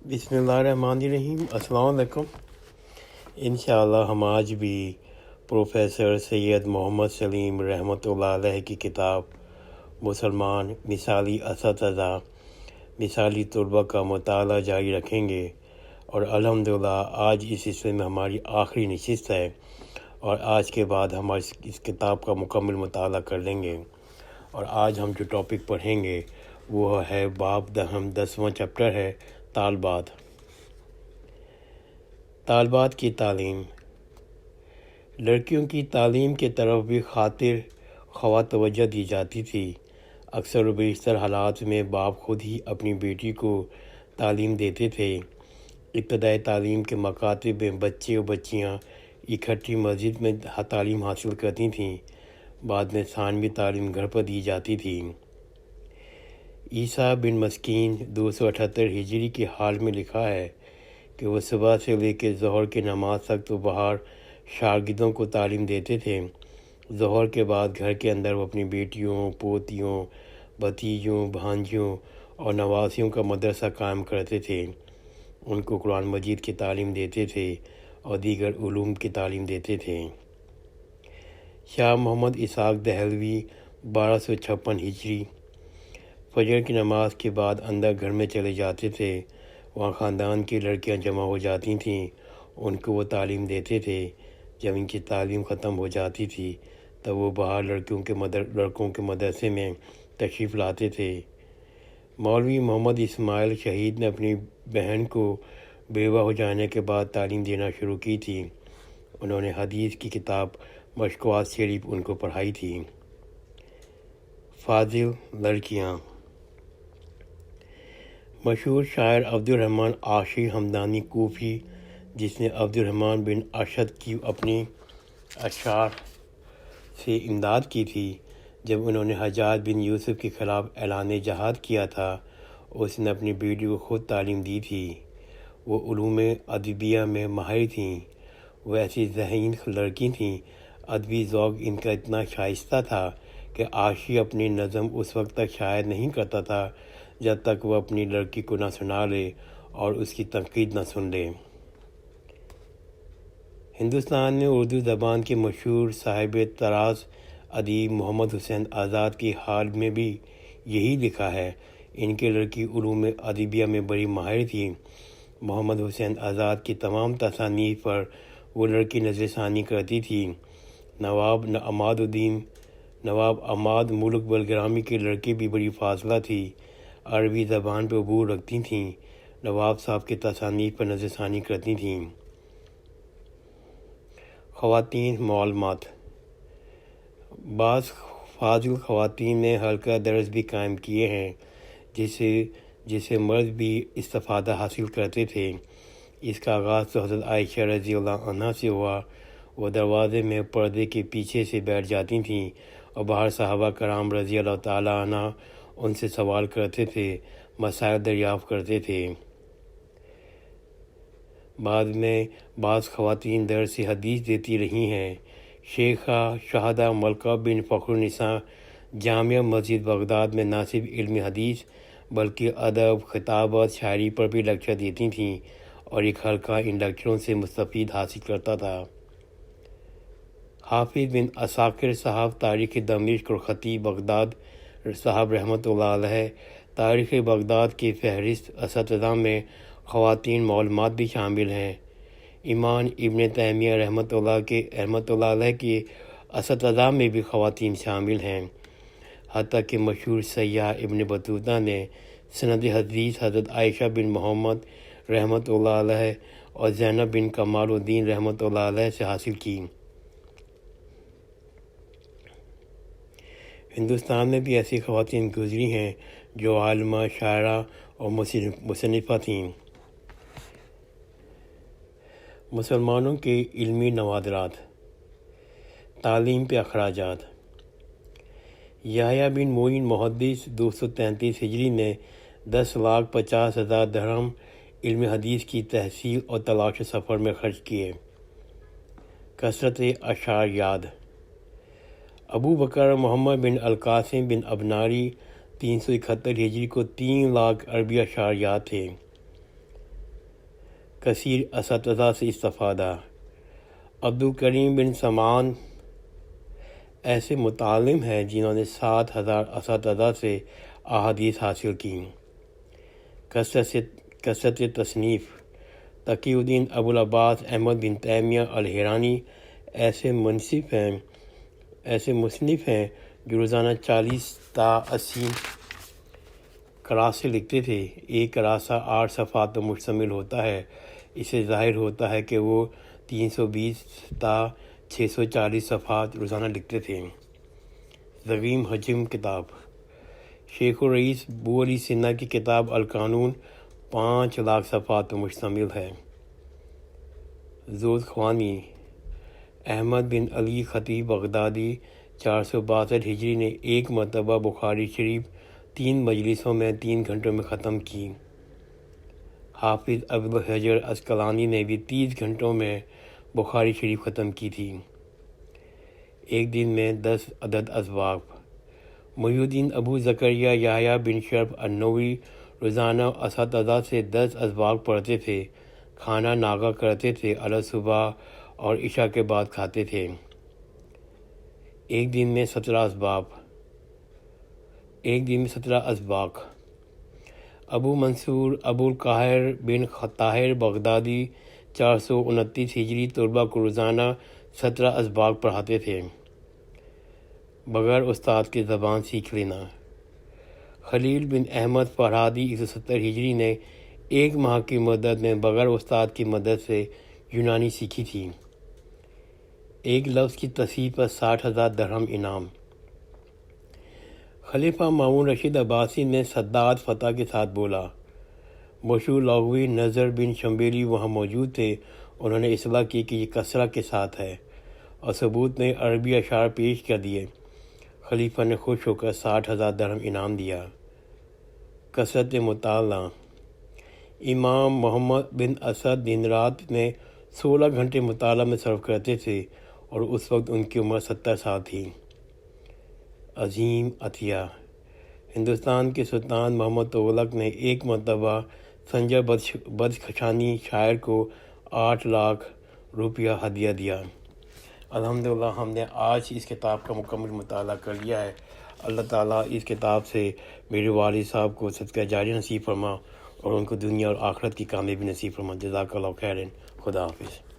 بسم اللہ الرحمن الرحیم۔ السلام علیکم۔ انشاءاللہ ہم آج بھی پروفیسر سید محمد سلیم رحمۃ اللہ علیہ کی کتاب مسلمان مثالی اساتذہ مثالی طلباء کا مطالعہ جاری رکھیں گے، اور الحمدللہ آج اس سلسلے میں ہماری آخری نشست ہے، اور آج کے بعد ہم اس کتاب کا مکمل مطالعہ کر لیں گے۔ اور آج ہم جو ٹاپک پڑھیں گے وہ ہے باب 10واں چیپٹر ہے، طالبات۔ طالبات کی تعلیم۔ لڑکیوں کی تعلیم کی طرف بھی خاطر خواہ توجہ دی جاتی تھی۔ اکثر و بیشتر حالات میں باپ خود ہی اپنی بیٹی کو تعلیم دیتے تھے۔ ابتدائی تعلیم کے مکاتب میں بچے و بچیاں اکٹھی مسجد میں تعلیم حاصل کرتی تھیں، بعد میں ثانوی تعلیم گھر پر دی جاتی تھی۔ عیسیٰ بن مسکین 278 ہجری کے حال میں لکھا ہے کہ وہ صبح سے لے کے ظہر کی نماز تک تو باہر شاگردوں کو تعلیم دیتے تھے۔ ظہر کے بعد گھر کے اندر وہ اپنی بیٹیوں، پوتیوں، بھتیجوں، بھانجیوں اور نواسیوں کا مدرسہ قائم کرتے تھے۔ ان کو قرآن مجید کی تعلیم دیتے تھے اور دیگر علوم کی تعلیم دیتے تھے۔ شاہ محمد اسحاق دہلوی 1256 ہجری۔ فجر کی نماز کے بعد اندر گھر میں چلے جاتے تھے، وہاں خاندان کی لڑکیاں جمع ہو جاتی تھیں، ان کو وہ تعلیم دیتے تھے۔ جب ان کی تعلیم ختم ہو جاتی تھی تب وہ باہر لڑکوں کے مدرسے میں تشریف لاتے تھے۔ مولوی محمد اسماعیل شہید نے اپنی بہن کو بیوہ ہو جانے کے بعد تعلیم دینا شروع کی تھی۔ انہوں نے حدیث کی کتاب مشکوات شریف ان کو پڑھائی تھی۔ فاضل لڑکیاں۔ مشہور شاعر عبدالرحمن عاشی ہمدانی کوفی، جس نے عبدالرحمن بن اشد کی اپنی اشعار سے امداد کی تھی جب انہوں نے حجاج بن یوسف کے خلاف اعلان جہاد کیا تھا، اس نے اپنی بیٹی کو خود تعلیم دی تھی۔ وہ علوم ادبیہ میں ماہر تھیں، وہ ایسی ذہین لڑکی تھیں۔ ادبی ذوق ان کا اتنا شائستہ تھا کہ عاشی اپنی نظم اس وقت تک شائع نہیں کرتا تھا جب تک وہ اپنی لڑکی کو نہ سنا لے اور اس کی تنقید نہ سن لے۔ ہندوستان میں اردو زبان کے مشہور صاحب طراز ادیب محمد حسین آزاد کے حال میں بھی یہی لکھا ہے۔ ان کی لڑکی علوم ادبیہ میں بڑی ماہر تھی۔ محمد حسین آزاد کی تمام تصانیف پر وہ لڑکی نظر ثانی کرتی تھی۔ نواب عماد ملک بلگرامی کی لڑکی بھی بڑی فاضلہ تھی، عربی زبان پہ عبور رکھتی تھیں، نواب صاحب کی تصانیف پر نظر ثانی کرتی تھیں۔ خواتین معلمات۔ بعض فاضل خواتین نے حلقہ درس بھی قائم کیے ہیں جسے مرد بھی استفادہ حاصل کرتے تھے۔ اس کا آغاز تو حضرت عائشہ رضی اللہ عنہا سے ہوا۔ وہ دروازے میں پردے کے پیچھے سے بیٹھ جاتی تھیں اور باہر صحابہ کرام رضی اللہ تعالیٰ عنہ ان سے سوال کرتے تھے، مسائل دریافت کرتے تھے۔ بعد میں بعض خواتین درس حدیث دیتی رہی ہیں۔ شیخہ شہدہ ملکہ بن فخر النساء جامعہ مسجد بغداد میں نہ صرف علم حدیث بلکہ ادب، خطابت، شاعری پر بھی لیکچر دیتی تھیں، اور ایک حلقہ ان لیکچروں سے مستفید حاصل کرتا تھا۔ حافظ بن عساکر صاحب تاریخ دمشق اور خطیب بغداد صاحب رحمۃ اللہ علیہ تاریخ بغداد کی فہرست اساتذہ میں خواتین معلمات بھی شامل ہیں۔ امام ابن تیمیہ رحمۃ اللہ علیہ کے اساتذہ میں بھی خواتین شامل ہیں، حتیٰ کہ مشہور سیاح ابن بطوطہ نے سند حدیث حضرت عائشہ بن محمد رحمۃ اللہ علیہ اور زینب بن کمال الدین رحمۃ اللہ علیہ سے حاصل کی۔ ہندوستان میں بھی ایسی خواتین گزری ہیں جو عالمہ، شاعرہ اور مصنفہ تھیں۔ مسلمانوں کے علمی نوادرات۔ تعلیم پہ اخراجات۔ یحییٰ بن معین محدث 233 ہجری نے 10,50,000 درہم علم حدیث کی تحصیل اور تلاش سفر میں خرچ کیے۔ کثرت اشعار یاد۔ ابو بکر محمد بن القاسم بن ابناری 371 ہجری کو 3 لاکھ عربی اشعار یاد تھے۔ کثیر اساتذہ سے استفادہ۔ عبدالکریم بن سمان ایسے متعلم ہیں جنہوں نے 7,000 اساتذہ سے احادیث حاصل کی۔ کثرت تصنیف: تقی الدین ابو العباس احمد بن تیمیہ الحرانی ایسے مصنف ہیں جو روزانہ 40 تا 80 کراسے لکھتے تھے۔ ایک کراسہ 8 صفحات پر مشتمل ہوتا ہے۔ اس سے ظاہر ہوتا ہے کہ وہ 320 تا 640 صفحات روزانہ لکھتے تھے۔ ضخیم حجم کتاب: شیخ الرئیس بو علی سنہ کی کتاب القانون 5 لاکھ صفحات پر مشتمل ہے۔ زودخوانی: احمد بن علی خطیب بغدادی 462 ہجری نے ایک مرتبہ بخاری شریف 3 مجلسوں میں 3 گھنٹوں میں ختم کی۔ حافظ ابن حجر عسقلانی نے بھی 30 گھنٹوں میں بخاری شریف ختم کی تھی۔ ایک دن میں 10 عدد اسباق: محی الدین ابو زکریا یحییٰ بن شرف النووی روزانہ اساتذہ سے 10 اسباق پڑھتے تھے۔ کھانا ناغہ کرتے تھے، علی صبح اور عشاء کے بعد کھاتے تھے۔ ایک دن میں 17 اسباق: ابو منصور ابو القاہر بن طاہر بغدادی 429 ہجری طلباء کو روزانہ 17 اسباق پڑھاتے تھے۔ بغیر استاد کے زبان سیکھ لینا: خلیل بن احمد فرہادی 170 ہجری نے 1 ماہ کی مدت میں بغیر استاد کی مدد سے یونانی سیکھی تھی۔ ایک لفظ کی تصحیح پر 60,000 درہم انعام۔ خلیفہ مامون رشید عباسی نے سداد فتح کے ساتھ بولا۔ مشہور لغوی نذر بن شنبیلی وہاں موجود تھے۔ انہوں نے اصلاح کی کہ یہ کسرہ کے ساتھ ہے اور ثبوت میں عربی اشعار پیش کر دیے۔ خلیفہ نے خوش ہو کر 60,000 درہم انعام دیا۔ کثرت مطالعہ: امام محمد بن اسد دن رات میں 16 گھنٹے مطالعہ میں صرف کرتے تھے اور اس وقت ان کی عمر 70 سال تھی۔ عظیم عطیہ: ہندوستان کے سلطان محمد تغلق نے ایک مرتبہ سنجر بدخشانی شاعر کو 8 لاکھ روپیہ ہدیہ دیا۔ الحمدللہ ہم نے آج اس کتاب کا مکمل مطالعہ کر لیا ہے۔ اللہ تعالیٰ اس کتاب سے میرے والد صاحب کو صدقہ جاری نصیب فرما اور ان کو دنیا اور آخرت کی کامیابی نصیب فرما۔ جزاک اللہ خیرا۔ خدا حافظ۔